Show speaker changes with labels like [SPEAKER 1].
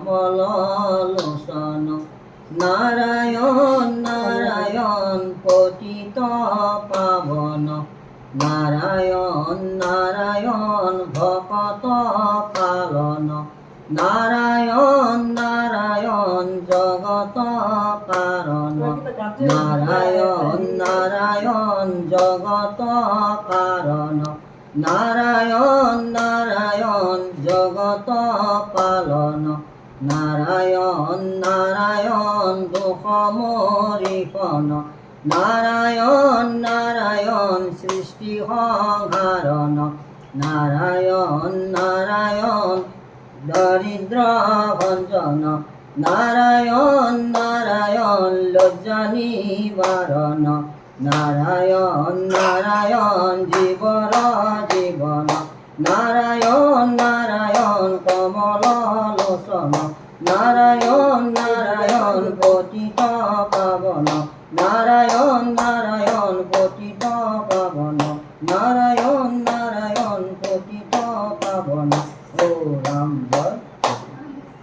[SPEAKER 1] কমল লোচন নারায়ণ নারায়ণ পতিত পাবন নারায়ণ নারায়ণ ভকত পালন নারায়ণ নারায়ণ জগত কারণ নারায়ণ নারায়ণ জগত কারণ নারায়ণ নারায়ণ জগত পালন নারায়ণ নারায়ণ দুঃখ মরিপন নারায়ণ নারায়ণ সৃষ্টি সংহারণ নারায়ণ নারায়ণ দরিদ্র ভঞ্জন নারায়ণ নারায়ণ লজ্জা নিবারণ নারায়ণ নারায়ণ জীবর জীবন নারায়ণ নারায়ণ কমল লোচন নারায়ণ নারায়ণ পতিত পাবন নারায়ণ নারায়ণ পতিত পাবন নারায়ণ নারায়ণ পতিত পাবন ও রাম।